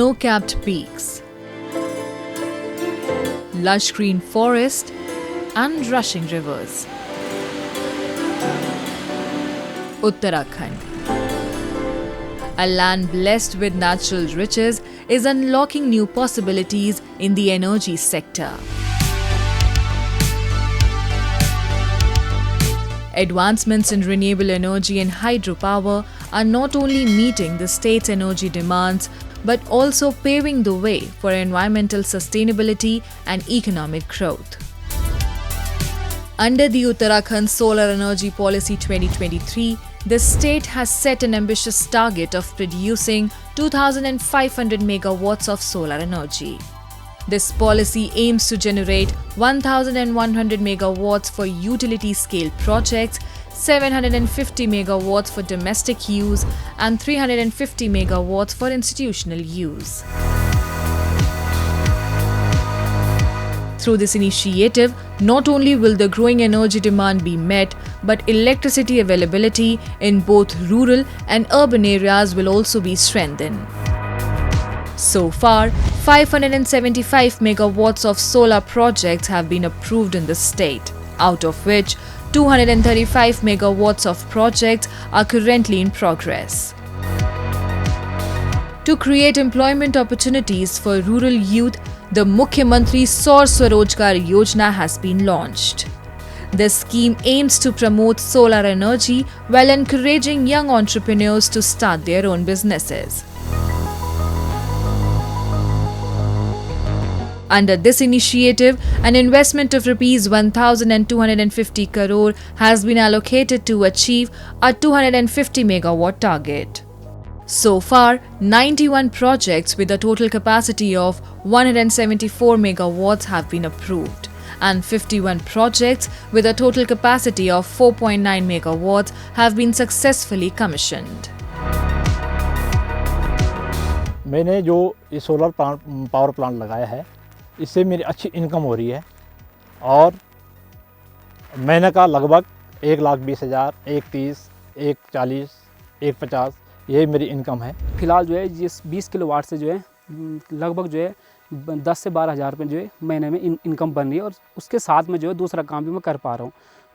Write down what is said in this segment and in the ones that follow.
snow-capped peaks, lush green forest and rushing rivers. Uttarakhand, a land blessed with natural riches, is unlocking new possibilities in the energy sector. Advancements in renewable energy and hydropower are not only meeting the state's energy demands but also paving the way for environmental sustainability and economic growth. Under the Uttarakhand Solar Energy Policy 2023, the state has set an ambitious target of producing 2,500 megawatts of solar energy. This policy aims to generate 1,100 megawatts for utility-scale projects, 750 megawatts for domestic use, and 350 megawatts for institutional use. Through this initiative, not only will the growing energy demand be met, but electricity availability in both rural and urban areas will also be strengthened. So far, 575 megawatts of solar projects have been approved in the state, out of which 235 megawatts of projects are currently in progress. To create employment opportunities for rural youth, the Mukhyamantri Saur Swarojgar Yojana has been launched. This scheme aims to promote solar energy while encouraging young entrepreneurs to start their own businesses. Under this initiative, an investment of Rs 1,250 crore has been allocated to achieve a 250 megawatt target. So far, 91 projects with a total capacity of 174 megawatts have been approved, and 51 projects with a total capacity of 4.9 megawatts have been successfully commissioned. मैंने जो ये solar power plant लगाया है, इससे मेरी अच्छी income हो रही है और महीने का लगभग 1,20,000, 1,30,000, 1,40,000, 1,50,000 यही मेरी इनकम है। फिलहाल जो है जिस 20 किलोवाट से जो है लगभग जो है 10 से 12 हज़ार रुपये जो है महीने में इनकम बन रही है और उसके साथ में जो है दूसरा काम भी मैं कर पा रहा हूँ।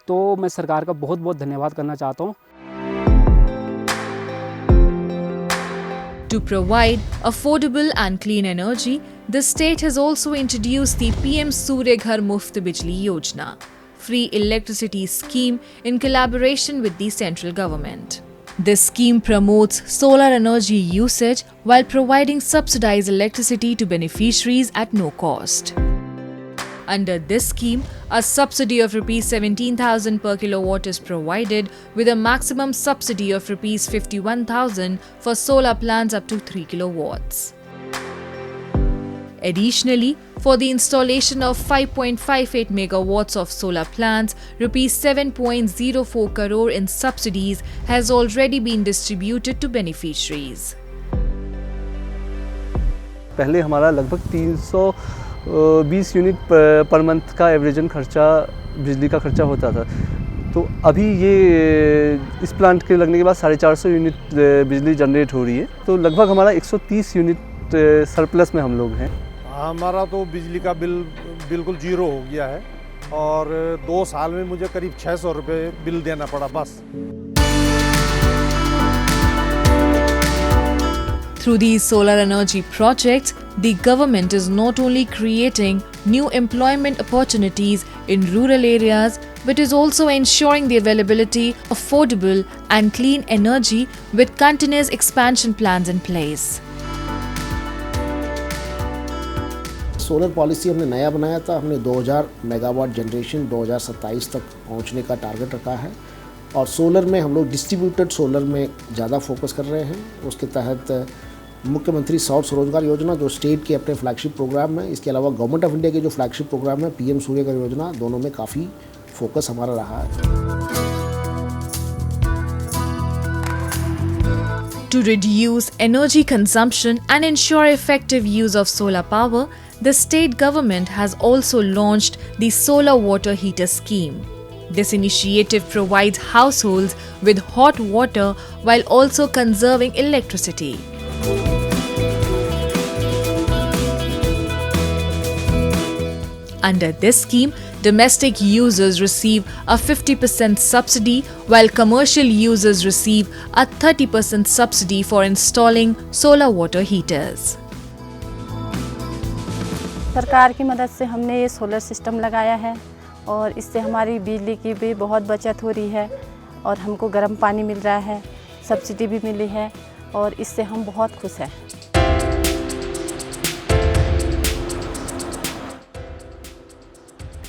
तो मैं सरकार का बहुत बहुत धन्यवाद करना चाहता हूँ। To provide affordable and clean energy, the state has also introduced the PM Surya Ghar Muft Bijli Yojana, free electricity scheme in collaboration with the central government. This scheme promotes solar energy usage while providing subsidized electricity to beneficiaries at no cost. Under this scheme, a subsidy of Rs 17,000 per kilowatt is provided with a maximum subsidy of Rs 51,000 for solar plants up to 3 kilowatts. Additionally, for the installation of 5.58 megawatts of solar plants, Rs 7.04 crore in subsidies has already been distributed to beneficiaries. पहले हमारा लगभग 320 unit per month का एवरेजन खर्चा बिजली का खर्चा होता था। तो अभी ये इस प्लांट के लगने के बाद 450 यूनिट बिजली जनरेट हो रही है। तो लगभग हमारा 130 यूनिट सरप्लस में हम लोग हैं। हमारा तो बिजली का बिल बिल्कुल जीरो हो गया है और 2 साल में मुझे करीब 600 रुपये बिल देना पड़ा बस। Through these solar energy projects, the government is not only creating new employment opportunities in rural areas, but is also ensuring the availability of affordable and clean energy with continuous expansion plans in place. Solar policy हमने नया बनाया था। हमने 2000 megawatt generation 2027 तक पहुंचने का target रखा है और सोलर में हम लोग डिस्ट्रीब्यूटेड सोलर में ज़्यादा फोकस कर रहे हैं। उसके तहत मुख्यमंत्री सौर स्वरोजगार योजना जो स्टेट के अपने फ्लैगशिप प्रोग्राम है, इसके अलावा गवर्नमेंट ऑफ इंडिया के जो फ्लैगशिप प्रोग्राम है PM सूर्य घर योजना, दोनों में काफ़ी फोकस हमारा रहा है। To reduce energy consumption and ensure effective use of solar power, the state government has also launched the Solar Water Heater Scheme. This initiative provides households with hot water while also conserving electricity. Under this scheme, domestic users receive a 50% subsidy while commercial users receive a 30% subsidy for installing solar water heaters. सरकार की मदद से हमने ये solar system लगाया है और इससे हमारी बिजली की भी बहुत बचत हो रही है और हमको गर्म पानी मिल रहा है, सब्सिडी भी मिली है और इससे हम बहुत खुश हैं।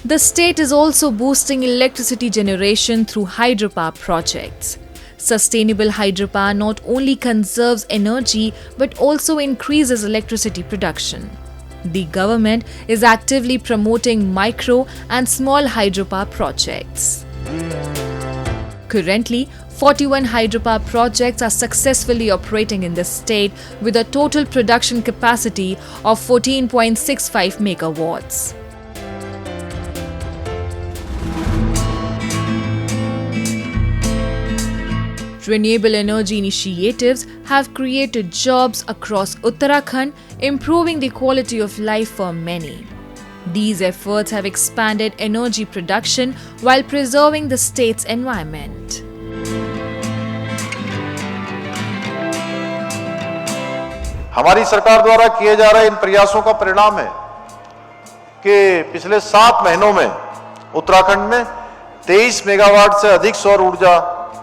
The state is also boosting electricity generation through hydropower projects. Sustainable hydropower not only conserves energy but also increases electricity production. The government is actively promoting micro and small hydropower projects. Currently, 41 hydropower projects are successfully operating in the state with a total production capacity of 14.65 megawatts. Renewable energy initiatives have created jobs across Uttarakhand, improving the quality of life for many. These efforts have expanded energy production while preserving the state's environment. हमारी सरकार द्वारा किए जा रहे इन प्रयासों का परिणाम है कि पिछले 7 महीनों में उत्तराखंड में 23 मेगावाट से अधिक सौर ऊर्जा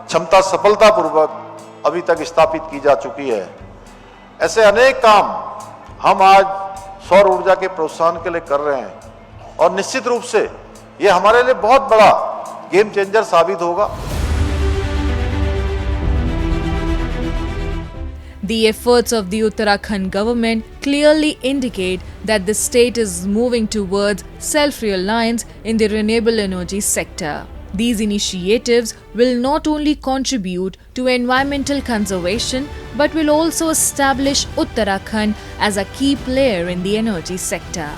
क्षमता सफलतापूर्वक अभी तक स्थापित की जा चुकी है। ऐसे अनेक काम हम आज सौर ऊर्जा के प्रोत्साहन के लिए कर रहे हैं और निश्चित रूप से ये हमारे लिए बहुत बड़ा गेम चेंजर साबित होगा। The efforts of the Uttarakhand government clearly indicate that the state is moving towards self-reliance in the renewable energy sector. These initiatives will not only contribute to environmental conservation but will also establish Uttarakhand as a key player in the energy sector.